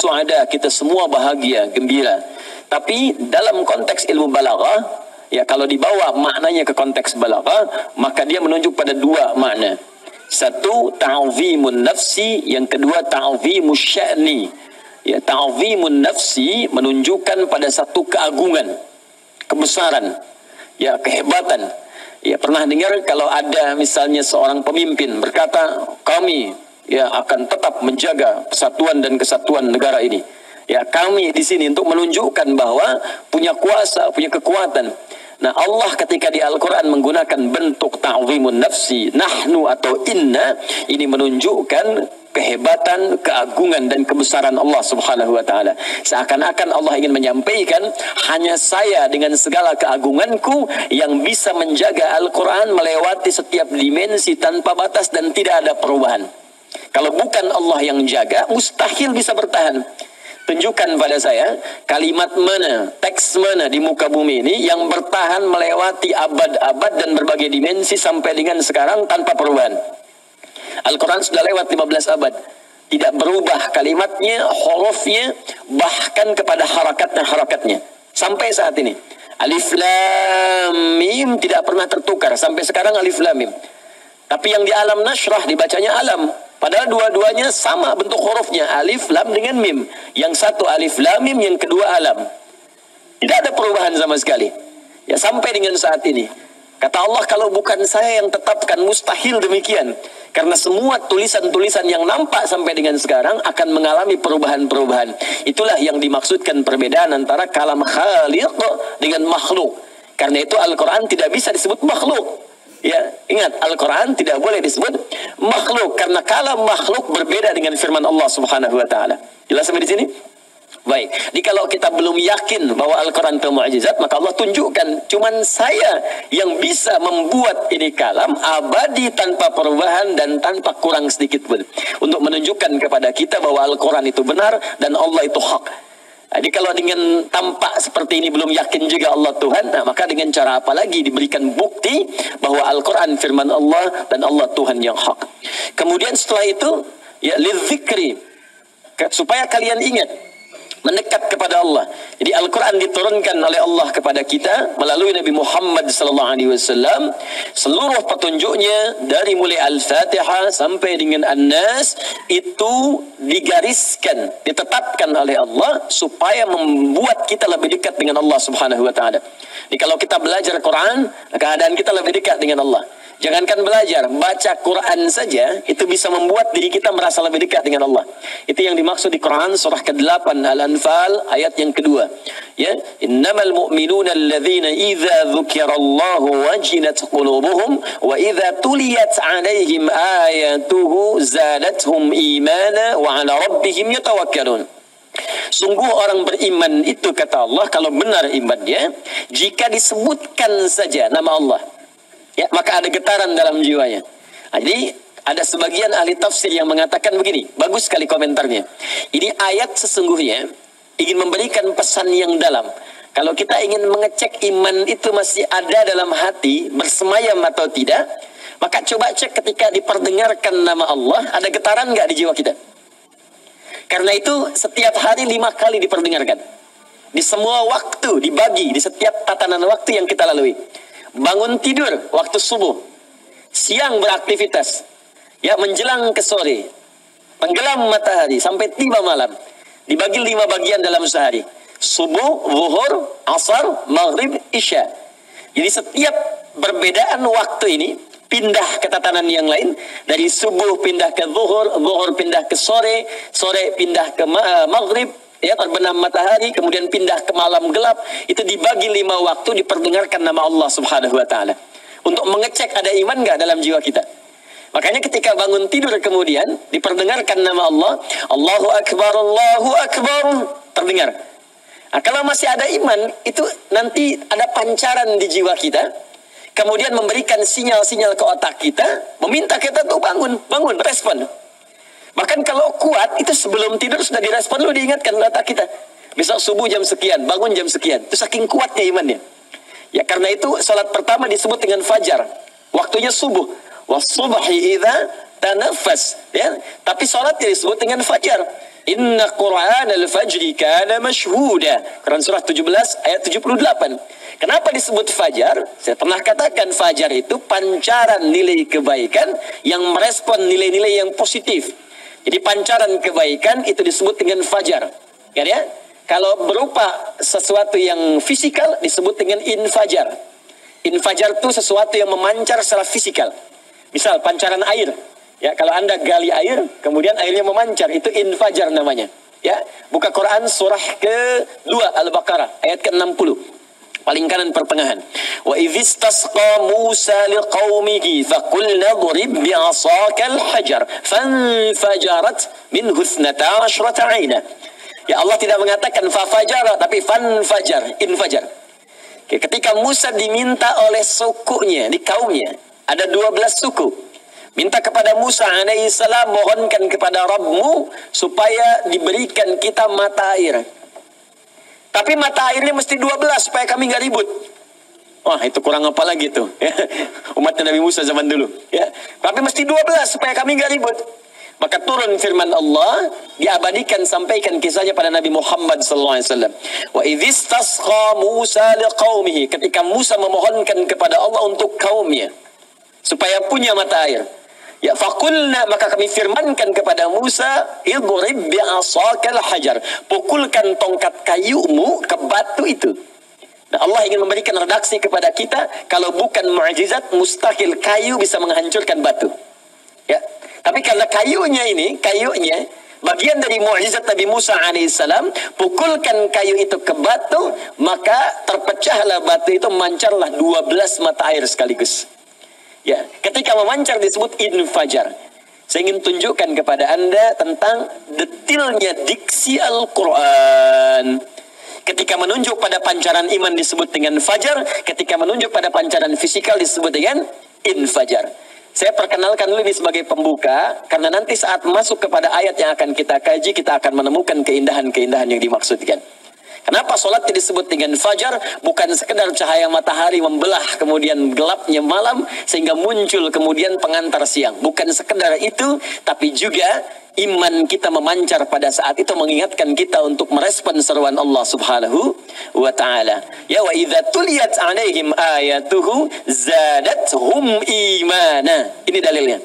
su'ada, kita semua bahagia, gembira. Tapi dalam konteks ilmu balaghah, ya kalau dibawa maknanya ke konteks balaghah, maka dia menunjuk pada dua makna. Satu, ta'zimun nafsi, yang kedua ta'zimus sya'ni. Ya, ta'zimun nafsi menunjukkan pada satu keagungan, kebesaran, ya kehebatan. Ya, pernah dengar kalau ada misalnya seorang pemimpin berkata, kami ya akan tetap menjaga persatuan dan kesatuan negara ini. Ya, kami di sini untuk menunjukkan bahwa punya kuasa, punya kekuatan. Nah, Allah ketika di Al-Quran menggunakan bentuk ta'zimun nafsi, nahnu atau inna, ini menunjukkan kehebatan, keagungan dan kebesaran Allah Subhanahu wa taala. Seakan-akan Allah ingin menyampaikan, hanya saya dengan segala keagunganku yang bisa menjaga Al-Quran melewati setiap dimensi tanpa batas dan tidak ada perubahan. Kalau bukan Allah yang jaga, mustahil bisa bertahan. Tunjukkan pada saya kalimat mana, teks mana di muka bumi ini yang bertahan melewati abad-abad dan berbagai dimensi sampai dengan sekarang tanpa perubahan. Al-Quran sudah lewat 15 abad. Tidak berubah kalimatnya, hurufnya, bahkan kepada harakatnya. Sampai saat ini. Alif Lam Mim tidak pernah tertukar. Sampai sekarang Alif Lam Mim. Tapi yang di alam nasrah dibacanya alam. Padahal dua-duanya sama bentuk hurufnya. Alif Lam dengan Mim. Yang satu Alif Lam Mim, yang kedua alam. Tidak ada perubahan sama sekali. Ya, sampai dengan saat ini. Kata Allah, kalau bukan saya yang tetapkan, mustahil demikian. Karena semua tulisan-tulisan yang nampak sampai dengan sekarang akan mengalami perubahan-perubahan. Itulah yang dimaksudkan perbedaan antara kalam khaliq dengan makhluk. Karena itu Al-Quran tidak bisa disebut makhluk. Ya, ingat, Al-Quran tidak boleh disebut makhluk. Karena kalam makhluk berbeda dengan firman Allah Subhanahu wa ta'ala. Jelas sampai di sini? Baik, jadi kalau kita belum yakin bahwa Al-Quran itu mukjizat, maka Allah tunjukkan, cuman saya yang bisa membuat ini kalam abadi tanpa perubahan dan tanpa kurang sedikit pun, untuk menunjukkan kepada kita bahwa Al-Quran itu benar dan Allah itu hak. Jadi kalau dengan tampak seperti ini belum yakin juga Allah Tuhan, nah maka dengan cara apa lagi diberikan bukti bahwa Al-Quran firman Allah dan Allah Tuhan yang hak. Kemudian setelah itu, ya lidzikri, supaya kalian ingat, mendekat kepada Allah. Jadi Al-Quran diturunkan oleh Allah kepada kita melalui Nabi Muhammad SAW. Seluruh petunjuknya dari mulai Al-Fatihah sampai dengan An-Nas itu digariskan, ditetapkan oleh Allah supaya membuat kita lebih dekat dengan Allah Subhanahu wa taala. Jadi kalau kita belajar Quran, keadaan kita lebih dekat dengan Allah. Jangankan belajar, baca Quran saja itu bisa membuat diri kita merasa lebih dekat dengan Allah. Itu yang dimaksud di Quran surah ke-8 Al-Anfal ayat yang kedua. Ya, innamal mu'minuna alladzina idza dzukirallahu wajilat qulubuhum wa idza tuliyat 'alaihim ayatuhu zadatuhum imana wa 'ala rabbihim yatawakkalun. Sungguh orang beriman itu, kata Allah, kalau benar imannya, jika disebutkan saja nama Allah, ya, maka ada getaran dalam jiwanya. Nah, jadi ada sebagian ahli tafsir yang mengatakan begini, bagus sekali komentarnya. Ini ayat sesungguhnya ingin memberikan pesan yang dalam. Kalau kita ingin mengecek iman itu masih ada dalam hati, bersemayam atau tidak, maka coba cek ketika diperdengarkan nama Allah, ada getaran nggak di jiwa kita? Karena itu setiap hari 5 kali diperdengarkan. Di semua waktu dibagi, di setiap tatanan waktu yang kita lalui. Bangun tidur waktu subuh, siang beraktivitas, ya menjelang ke sore, tenggelam matahari sampai tiba malam, dibagi 5 bagian dalam sehari: subuh, zuhur, asar, maghrib, isya. Jadi setiap perbedaan waktu ini pindah ke tatanan yang lain. Dari subuh pindah ke zuhur, zuhur pindah ke sore, sore pindah ke maghrib, ya, terbenam matahari, kemudian pindah ke malam gelap. Itu dibagi 5 waktu, diperdengarkan nama Allah Subhanahu wa taala untuk mengecek ada iman nggak dalam jiwa kita. Makanya ketika bangun tidur kemudian diperdengarkan nama Allah, Allahu Akbar, Allahu Akbar, terdengar. Nah, kalau masih ada iman, itu nanti ada pancaran di jiwa kita, kemudian memberikan sinyal-sinyal ke otak kita, meminta kita untuk bangun, respon. Bahkan kalau kuat, itu sebelum tidur sudah direspon, lu diingatkan otak kita. Besok subuh jam sekian, bangun jam sekian. Itu saking kuatnya imannya. Ya, karena itu salat pertama disebut dengan fajar. Waktunya subuh. Wasubhi idza tanaffas. Ya, tapi salatnya disebut dengan fajar. Inna Qur'an al-fajri kana mashhuda. Quran surah 17 ayat 78. Kenapa disebut fajar? Saya pernah katakan fajar itu pancaran nilai kebaikan yang merespon nilai-nilai yang positif. Jadi pancaran kebaikan itu disebut dengan fajar. Ya? Kalau berupa sesuatu yang fisikal disebut dengan infajar. Infajar itu sesuatu yang memancar secara fisikal. Misal pancaran air. Ya, kalau Anda gali air, kemudian airnya memancar, itu infajar namanya. Ya, buka Quran surah ke-2 Al-Baqarah ayat ke-60. Paling kanan pertengahan. Wa idhistasqa Musa liqaumihi faqulna dhrib bi'asakal hajar fanfajarat minhu 12 'aina. Ya, Allah tidak mengatakan fafajara tapi fanfajar, infajar. Oke, ketika Musa diminta oleh sukunya, di kaumnya, ada 12 suku. Minta kepada Musa alaihissalam, mohonkan kepada Rabbmu supaya diberikan kita mata air. Tapi mata airnya mesti 12 supaya kami nggak ribut. Wah, itu kurang apa lagi tuh? Umat Nabi Musa zaman dulu. Ya. Tapi mesti 12 supaya kami nggak ribut. Maka turun firman Allah, diabadikan, sampaikan kisahnya pada Nabi Muhammad SAW. Wa idhistasqa Musa liqaumihi. Ketika Musa memohonkan kepada Allah untuk kaumnya supaya punya mata air. Ya, fakulna, maka kami firmankan kepada Musa, idrib bi'asakal hajar. Pukulkan tongkat kayumu ke batu itu. Nah, Allah ingin memberikan redaksi kepada kita, kalau bukan mukjizat, mustahil kayu bisa menghancurkan batu. Ya. Tapi karena kayunya, bagian dari mukjizat Nabi Musa alaihissalam, pukulkan kayu itu ke batu, maka terpecahlah batu itu, memancarlah 12 mata air sekaligus. Ya, ketika memancar disebut infajar. Saya ingin tunjukkan kepada Anda tentang detilnya diksi Al-Quran. Ketika menunjuk pada pancaran iman disebut dengan fajar, ketika menunjuk pada pancaran fisikal disebut dengan infajar. Saya perkenalkan dulu ini sebagai pembuka, karena nanti saat masuk kepada ayat yang akan kita kaji, kita akan menemukan keindahan-keindahan yang dimaksudkan. Kenapa sholat disebut dengan fajar? Bukan sekedar cahaya matahari membelah kemudian gelapnya malam sehingga muncul kemudian pengantar siang. Bukan sekedar itu, tapi juga iman kita memancar pada saat itu mengingatkan kita untuk merespon seruan Allah Subhanahu wa taala. Ya, wa idza tuliyat 'alaihim ayatuhu zadatuhum imana. Ini dalilnya.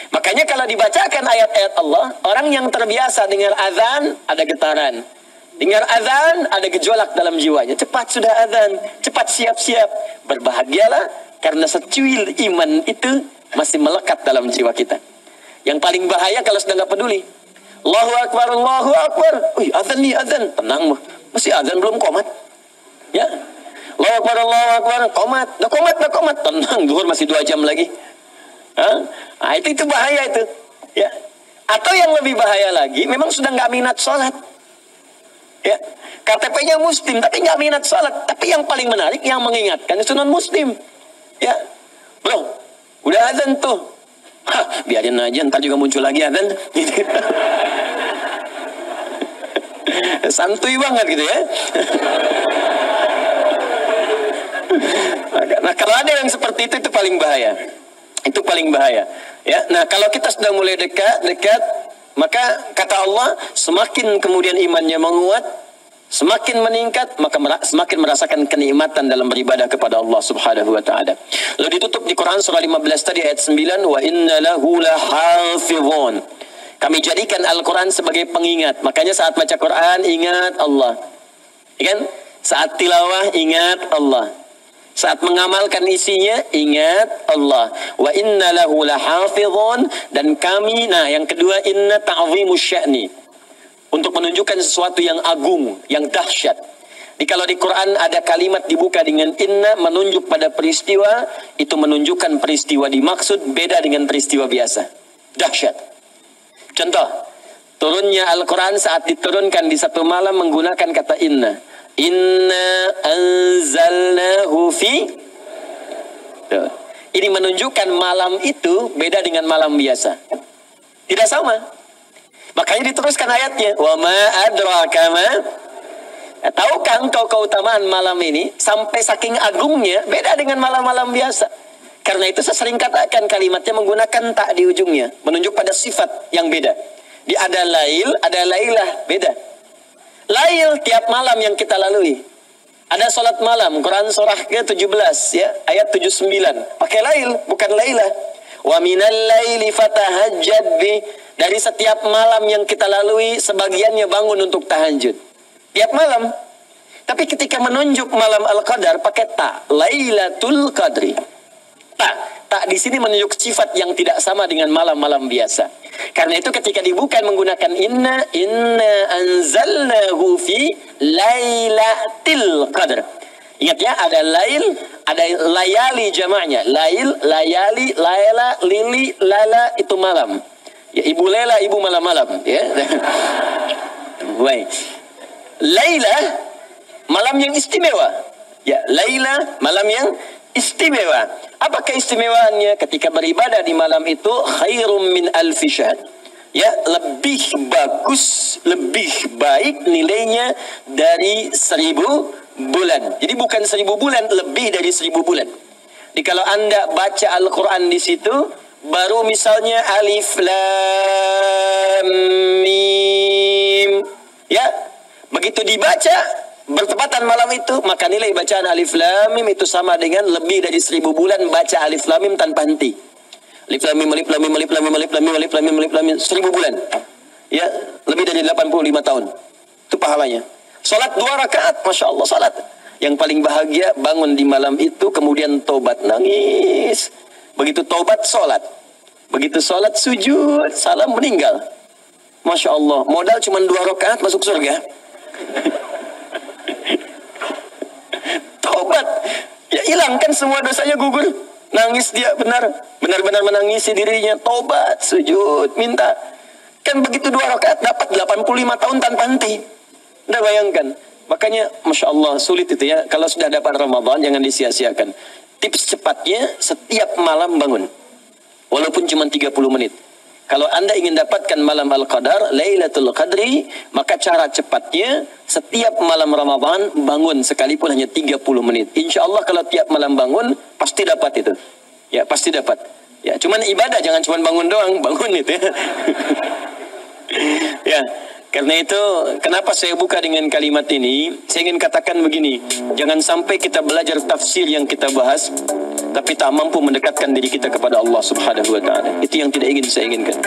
Makanya kalau dibacakan ayat-ayat Allah, orang yang terbiasa dengar azan ada getaran. Dengar azan, ada gejolak dalam jiwanya. Cepat sudah azan, cepat siap-siap. Berbahagialah karena secuil iman itu masih melekat dalam jiwa kita. Yang paling bahaya kalau sudah nggak peduli. Allahu Akbar, Allahu Akbar. Wih, azan nih, azan. Tenang, masih azan belum qomat. Ya, Allahu Akbar, Allahu Akbar. Qomat, dah qomat. Tenang, zuhur masih 2 jam lagi. Nah, itu bahaya itu. Ya. Atau yang lebih bahaya lagi, memang sudah nggak minat sholat. Ya, KTP-nya Muslim tapi nggak minat sholat. Tapi yang paling menarik yang mengingatkan itu non Muslim. Ya, bro, udah azan tuh. Biarin aja, ntar juga muncul lagi azan. Santuy banget gitu ya. Nah, kalau ada yang seperti itu paling bahaya. Itu paling bahaya. Ya, nah kalau kita sudah mulai dekat, maka kata Allah, semakin kemudian imannya menguat, semakin meningkat, maka semakin merasakan kenikmatan dalam beribadah kepada Allah Subhanahu wa taala. Lalu ditutup di Quran surah 15 tadi ayat 9, wa inna lahu lahafizun. Kami jadikan Al-Quran sebagai pengingat. Makanya saat baca Quran ingat Allah. Ya kan? Saat tilawah ingat Allah. Saat mengamalkan isinya, ingat Allah. Wa inna lahu lahafizun. Dan kami, nah yang kedua, inna ta'zimus sya'ni. Untuk menunjukkan sesuatu yang agung, yang dahsyat. Jadi kalau di Quran ada kalimat dibuka dengan inna, menunjuk pada peristiwa, itu menunjukkan peristiwa dimaksud beda dengan peristiwa biasa. Dahsyat. Contoh, turunnya Al-Quran saat diturunkan di satu malam menggunakan kata inna. Inna anzalnahu fi. Tuh. Ini menunjukkan malam itu beda dengan malam biasa. Tidak sama. Makanya diteruskan ayatnya. Wa ma adraka ma. Tahukah engkau keutamaan malam ini? Sampai saking agungnya beda dengan malam-malam biasa. Karena itu saya sering katakan kalimatnya menggunakan tak di ujungnya. Menunjuk pada sifat yang beda. Di ada lail, ada lailah, beda. Lail tiap malam yang kita lalui. Ada salat malam, Quran surah ke-17 ya, ayat 79. Pakai lail, bukan lailah. Wa minal laili fatahajjad bi. Dari setiap malam yang kita lalui, sebagiannya bangun untuk tahajud. Tiap malam. Tapi ketika menunjuk malam Al-Qadar pakai ta, Lailatul Qadri. Tak di sini menunjuk sifat yang tidak sama dengan malam-malam biasa. Karena itu ketika dibuka menggunakan inna anzalnahu fi Lailatul Qadr. Ingat ya, ada lail, ada layali jamaknya. Lail, layali, laila, lili, lala itu malam. Ya, ibu Lela, ibu malam-malam, ya. Baik. Laila, malam yang istimewa. Ya, Laila, malam yang istimewa. Apa keistimewaannya? Ketika beribadah di malam itu khairum min alfi syahr. Ya, lebih bagus, lebih baik nilainya dari 1000 bulan. Jadi bukan 1000 bulan, lebih dari 1000 bulan. Jadi kalau Anda baca Al-Quran di situ, baru misalnya alif lam mim, ya, begitu dibaca bertepatan malam itu, maka nilai bacaan alif lam mim itu sama dengan lebih dari 1000 bulan baca alif lam mim tanpa henti. Alif lam mim, alif lam mim, alif lam mim, alif lam mim, alif lam mim, alif lam mim, 1000 bulan. Ya, lebih dari 85 tahun. Itu pahalanya. Salat 2 rakaat, Masya Allah, salat. Yang paling bahagia bangun di malam itu, kemudian tobat, nangis. Begitu tobat, sholat. Begitu sholat, sujud, salam, meninggal. Masya Allah, modal cuma 2 rakaat masuk surga. Tobat, ya hilangkan semua dosanya, gugur. Nangis dia, benar-benar menangisi dirinya. Tobat, sujud, minta. Kan begitu 2 rakaat dapat 85 tahun tanpa henti. Anda bayangkan. Makanya, Masya Allah, sulit itu ya. Kalau sudah dapat Ramadan, jangan disia-siakan. Tips cepatnya, setiap malam bangun. Walaupun cuma 30 menit. Kalau Anda ingin dapatkan malam Al-Qadar, Lailatul Qadri, maka cara cepatnya, setiap malam Ramadan, bangun sekalipun hanya 30 menit. Insya Allah kalau tiap malam bangun, pasti dapat itu. Ya, pasti dapat. Ya, cuman ibadah, jangan cuma bangun doang, bangun itu ya. Ya. Karena itu, kenapa saya buka dengan kalimat ini? Saya ingin katakan begini, jangan sampai kita belajar tafsir yang kita bahas, tapi tak mampu mendekatkan diri kita kepada Allah Subhanahu wa Ta'ala. Itu yang tidak ingin saya inginkan.